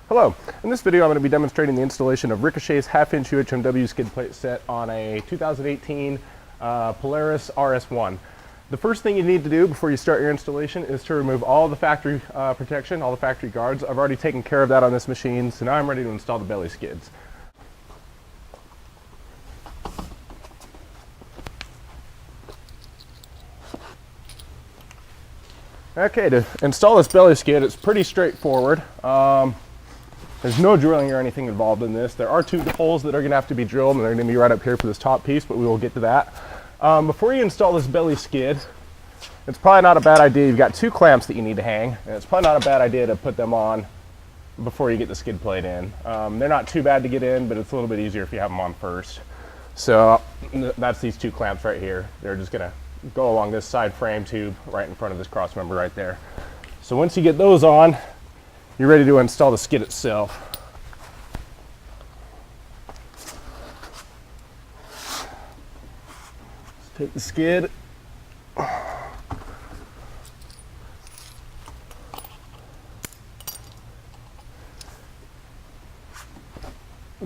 Hello, in this video I'm going to be demonstrating the installation of Ricochet's half-inch UHMW skid plate set on a 2018 Polaris RS1. The first thing you need to do before you start your installation is to remove all the factory protection, all the factory guards. I've already taken care of that on this machine, so now I'm ready to install the belly skids. Okay, to install this belly skid, it's pretty straightforward. There's no drilling or anything involved in this. There are two holes that are going to have to be drilled, and they're going to be right up here for this top piece, but we will get to that. Before you install this belly skid, it's probably not a bad idea. You've got two clamps that you need to hang, and it's probably not a bad idea to put them on before you get the skid plate in. They're not too bad to get in, but it's a little bit easier if you have them on first. So that's these two clamps right here. They're just going to go along this side frame tube right in front of this cross member right there. So once you get those on, you're ready to install the skid itself. Let's take the skid,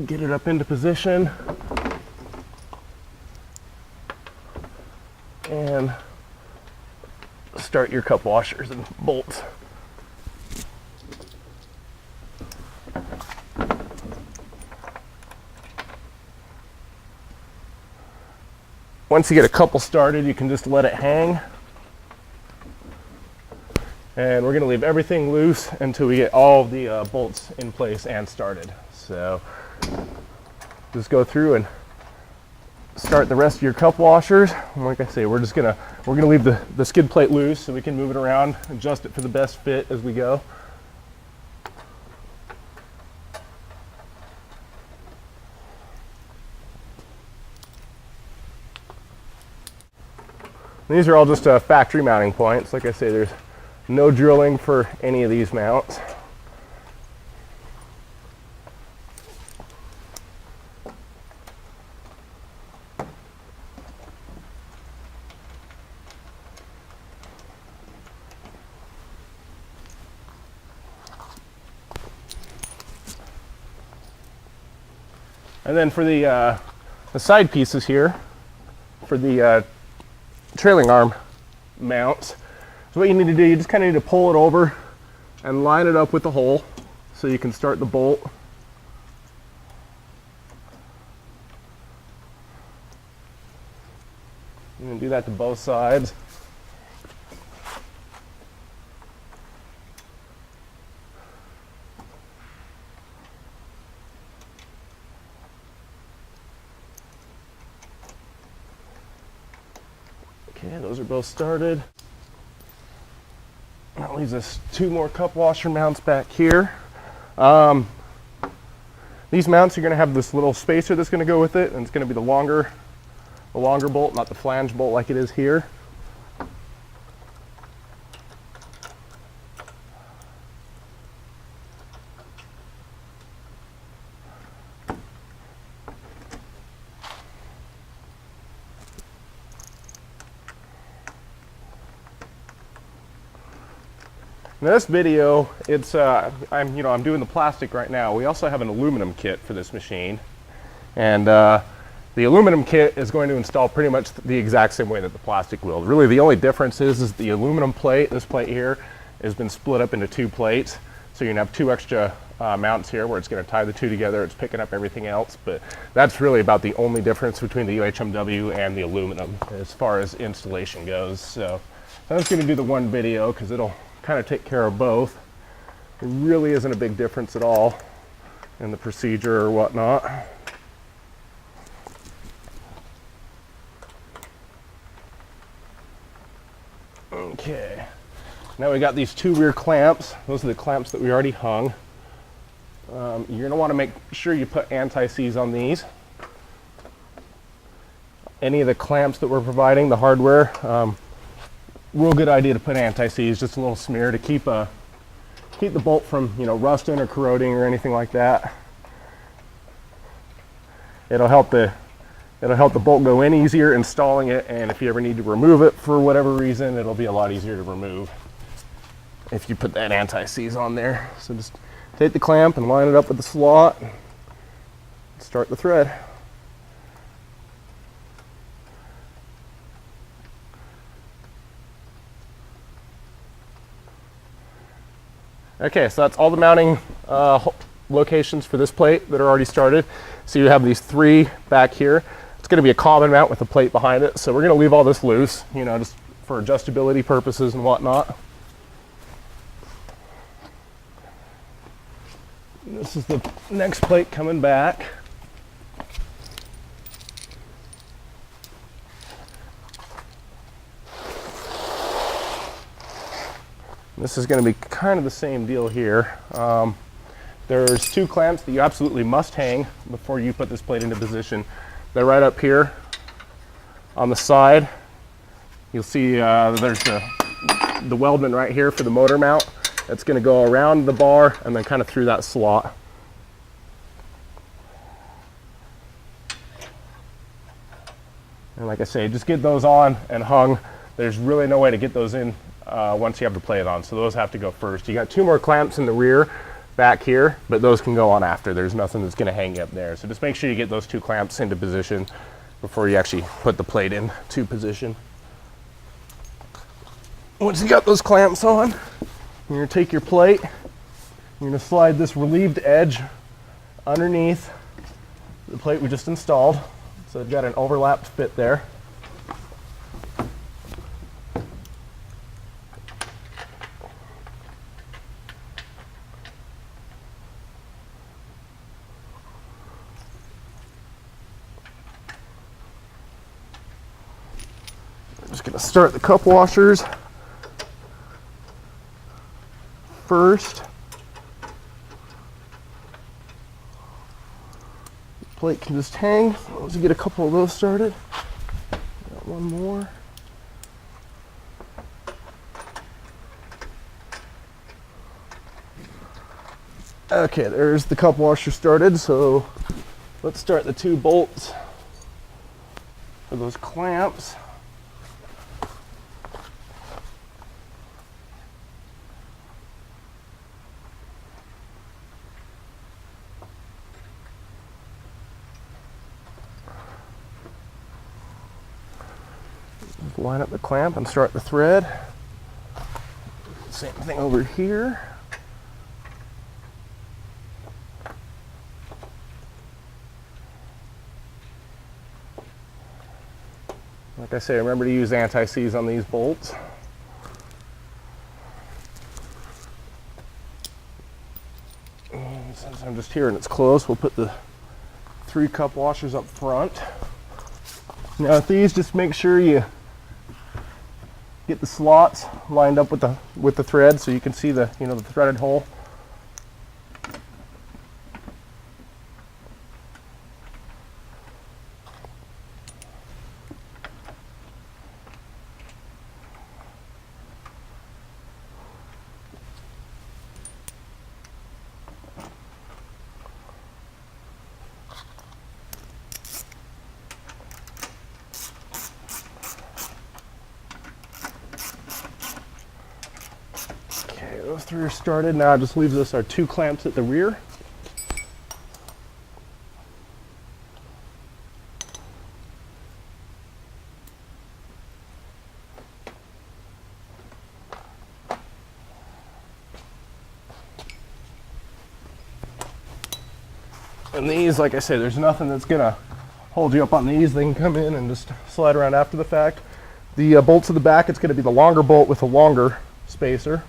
get it up into position, and start your cup washers and bolts. Once you get a couple started, you can just let it hang. And we're going to leave everything loose until we get all of the bolts in place and started. So just go through and start the rest of your cup washers. And like I say, we're gonna leave the skid plate loose so we can move it around, adjust it for the best fit as we go. These are all just factory mounting points. Like I say, there's no drilling for any of these mounts. And then for the side pieces here, for the trailing arm mounts, so what you need to do, you just kind of need to pull it over and line it up with the hole so you can start the bolt. You can do that to both sides. Okay, those are both started. That leaves us two more cup washer mounts back here. These mounts, you're going to have this little spacer that's going to go with it, and it's going to be the longer bolt, not the flange bolt like it is here. Now this video, it's I'm doing the plastic right now. We also have an aluminum kit for this machine, and the aluminum kit is going to install pretty much the exact same way that the plastic will. Really, the only difference is the aluminum plate. This plate here has been split up into two plates, so you're gonna have two extra mounts here where it's going to tie the two together. It's picking up everything else, but that's really about the only difference between the UHMW and the aluminum as far as installation goes. So I'm just going to do the one video because it'll kind of take care of both. There really isn't a big difference at all in the procedure or whatnot. Okay, now we got these two rear clamps. Those are the clamps that we already hung. You're going to want to make sure you put anti-seize on these. Any of the clamps that we're providing, the hardware, real good idea to put anti-seize, just a little smear to keep the bolt from rusting or corroding or anything like that. It'll help the bolt go in easier installing it, and if you ever need to remove it for whatever reason, it'll be a lot easier to remove if you put that anti-seize on there. So just take the clamp and line it up with the slot. Start the thread. Okay, so that's all the mounting locations for this plate that are already started. So you have these 3 back here. It's going to be a common mount with a plate behind it. So we're going to leave all this loose, you know, just for adjustability purposes and whatnot. This is the next plate coming back. This is going to be kind of the same deal here. There's 2 clamps that you absolutely must hang before you put this plate into position. They're right up here on the side. You'll see there's the weldment right here for the motor mount. It's going to go around the bar and then kind of through that slot. And like I say, just get those on and hung. There's really no way to get those in once you have the plate on, so those have to go first. You got 2 more clamps in the rear back here, but those can go on after. There's nothing that's going to hang you up there. So just make sure you get those 2 clamps into position before you actually put the plate into position. Once you got those clamps on, you're going to take your plate, you're going to slide this relieved edge underneath the plate we just installed. So it's got an overlapped fit there. I'm just going to start the cup washers first. The plate can just hang as long as you get a couple of those started. Got one more. Okay, there's the cup washer started, so let's start the 2 bolts for those clamps. Line up the clamp and start the thread. Same thing over here. Like I say, remember to use anti-seize on these bolts. And since I'm just here and it's close, we'll put the 3 cup washers up front. Now with these, just make sure you get the slots lined up with the thread so you can see the the threaded hole. Those 3 are started. Now it just leaves us our 2 clamps at the rear. And these, like I say, there's nothing that's gonna hold you up on these. They can come in and just slide around after the fact. The bolts at the back, it's gonna be the longer bolt with a longer spacer.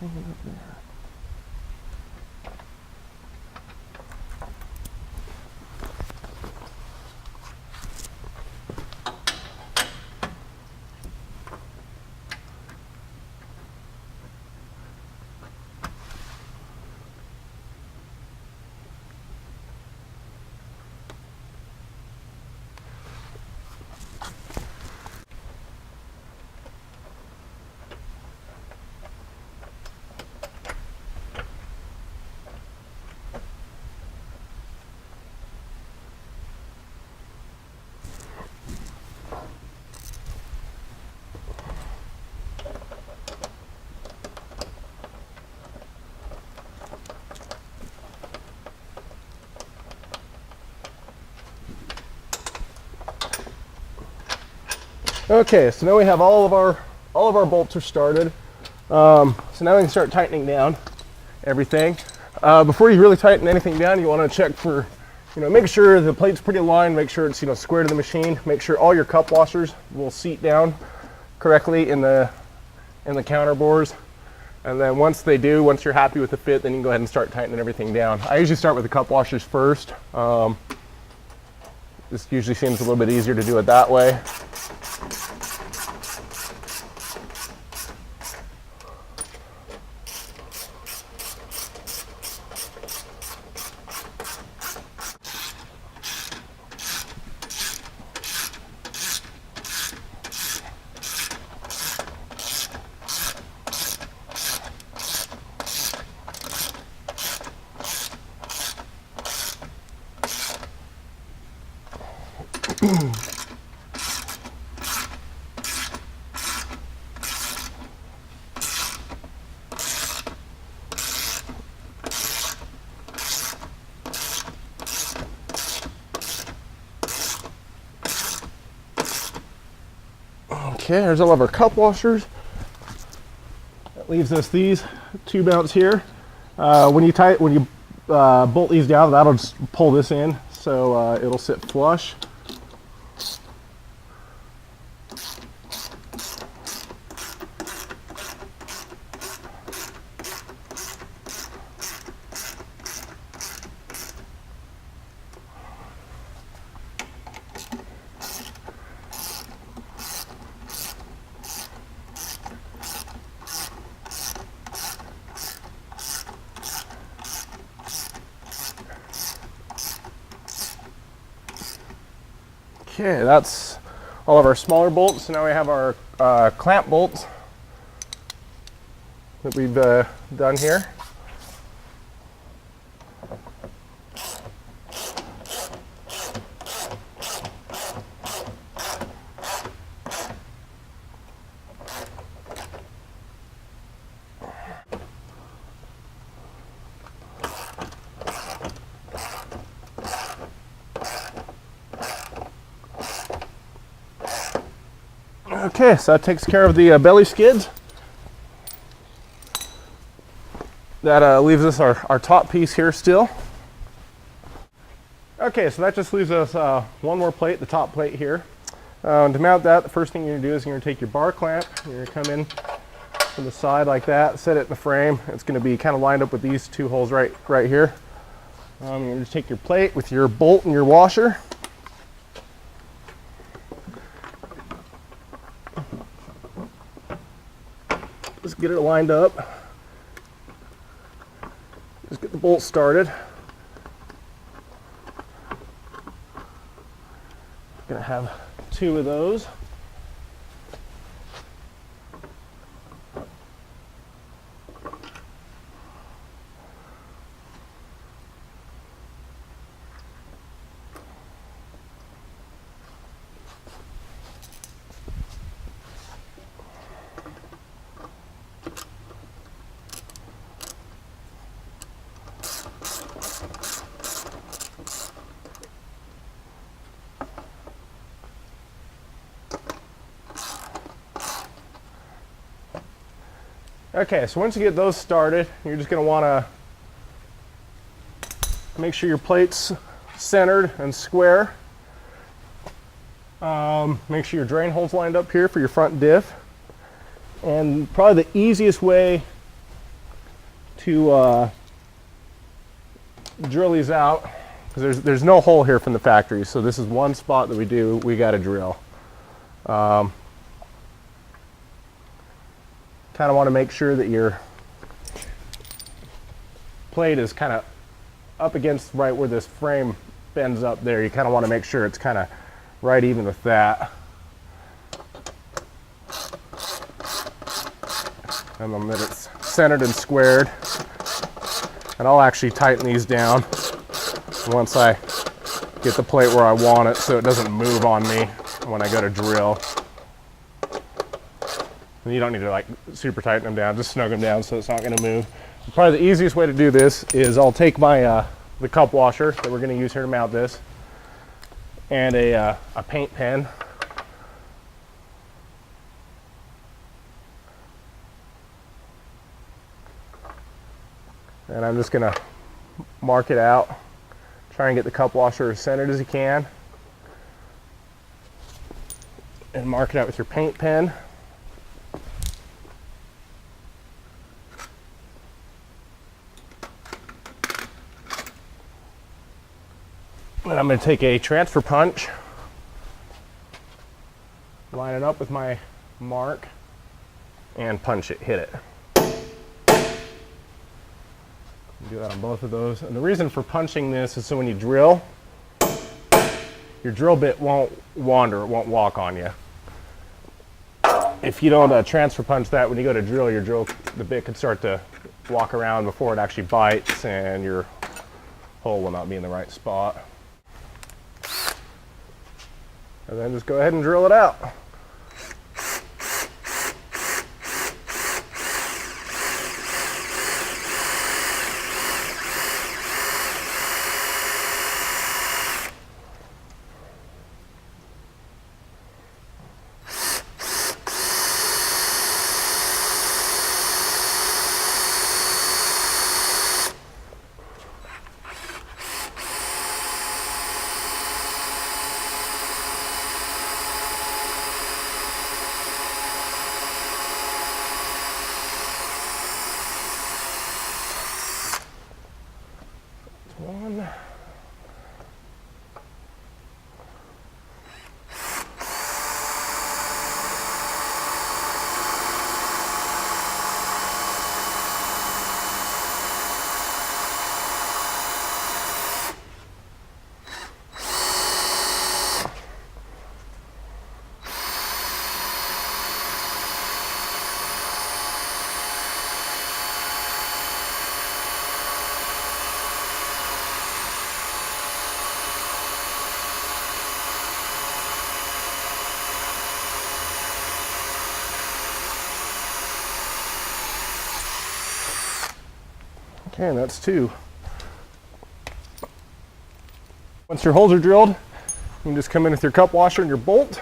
Hanging up there. Okay, so now we have all of our bolts are started. So now we can start tightening down everything. Before you really tighten anything down, you want to check for, make sure the plate's pretty aligned, make sure it's, square to the machine, make sure all your cup washers will seat down correctly in the counter bores. And then once you're happy with the fit, then you can go ahead and start tightening everything down. I usually start with the cup washers first. This usually seems a little bit easier to do it that way. Okay, there's all of our cup washers. That leaves us these two mounts here. When you bolt these down, that'll just pull this in, so it'll sit flush. Okay, that's all of our smaller bolts. So now we have our clamp bolts that we've done here. Okay, so that takes care of the belly skids. That leaves us our top piece here still. Okay, so that just leaves us one more plate, the top plate here. To mount that, the first thing you're going to do is you're going to take your bar clamp, you're going to come in from the side like that, set it in the frame. It's going to be kind of lined up with these two holes right here. You're going to take your plate with your bolt and your washer. Just get it lined up. Just get the bolt started. Gonna have two of those. Okay, so once you get those started, you're just going to want to make sure your plate's centered and square. Make sure your drain hole's lined up here for your front diff. And probably the easiest way to drill these out, because there's no hole here from the factory, so this is one spot that we got to drill. Kind of want to make sure that your plate is kind of up against right where this frame bends up there. You kind of want to make sure it's kind of right even with that. And then that it's centered and squared. And I'll actually tighten these down once I get the plate where I want it so it doesn't move on me when I go to drill. You don't need to like super tighten them down, just snug them down so it's not going to move. Probably the easiest way to do this is I'll take my the cup washer that we're going to use here to mount this, and a paint pen. And I'm just going to mark it out. Try and get the cup washer as centered as you can. And mark it out with your paint pen. And I'm going to take a transfer punch, line it up with my mark, and punch it, hit it. Do that on both of those. And the reason for punching this is so when you drill, your drill bit won't wander, it won't walk on you. If you don't transfer punch that, when you go to drill, the bit could start to walk around before it actually bites, and your hole will not be in the right spot. And then just go ahead and drill it out. One. Okay, and that's two. Once your holes are drilled, you can just come in with your cup washer and your bolt.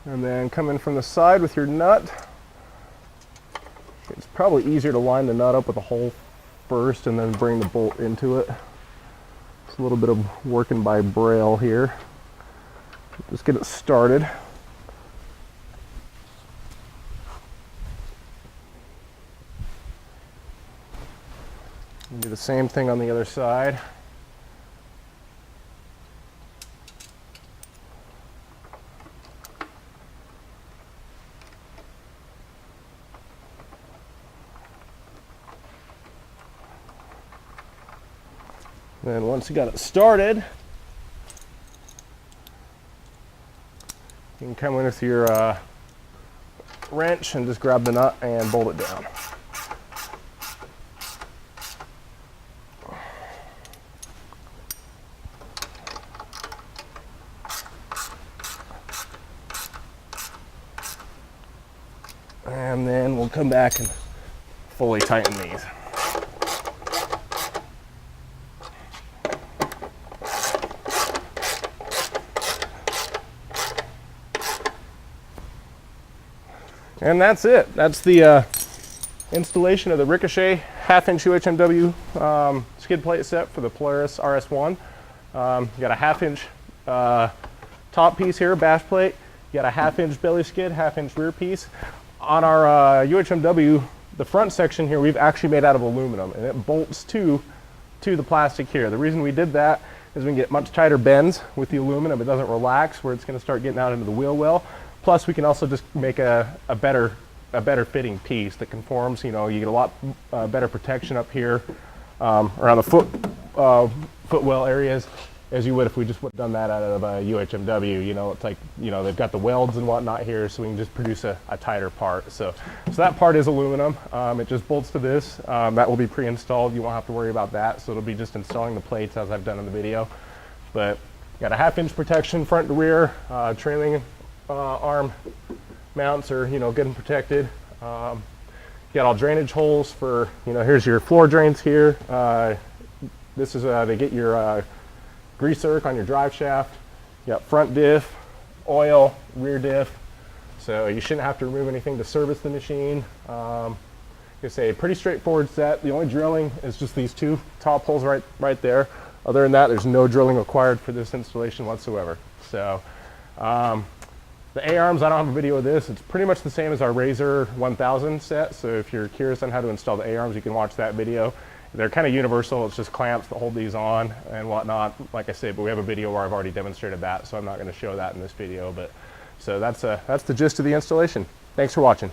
And then come in from the side with your nut. It's probably easier to line the nut up with a hole first and then bring the bolt into it. It's a little bit of working by braille here. Just get it started. And do the same thing on the other side. Then once you got it started, you can come in with your wrench and just grab the nut and bolt it down. And then we'll come back and fully tighten these. And that's it. That's the installation of the Ricochet 1/2-inch UHMW skid plate set for the Polaris RS1. You got a 1/2-inch top piece here, bash plate. You got a 1/2-inch belly skid, 1/2-inch rear piece. On our UHMW, the front section here, we've actually made out of aluminum, and it bolts to the plastic here. The reason we did that is we can get much tighter bends with the aluminum. It doesn't relax where it's going to start getting out into the wheel well. Plus, we can also just make a better fitting piece that conforms. You know, you get a lot better protection up here around the footwell areas as you would if we just would have done that out of a UHMW. You know, it's like, you know, they've got the welds and whatnot here, so we can just produce a tighter part. So that part is aluminum. It just bolts to this. That will be pre-installed. You won't have to worry about that. So it'll be just installing the plates as I've done in the video. But got a 1/2-inch protection front to rear, trailing arm mounts are, you know, good and protected. You got all drainage holes for, you know, here's your floor drains here. This is to get your grease zerk on your drive shaft. You got front diff, oil, rear diff. So you shouldn't have to remove anything to service the machine. It's a pretty straightforward set. The only drilling is just these two top holes right there. Other than that, there's no drilling required for this installation whatsoever. So the A-arms, I don't have a video of this. It's pretty much the same as our Razor 1000 set. So if you're curious on how to install the A-arms, you can watch that video. They're kind of universal. It's just clamps that hold these on and whatnot. Like I said, but we have a video where I've already demonstrated that, so I'm not going to show that in this video. But so that's the gist of the installation. Thanks for watching.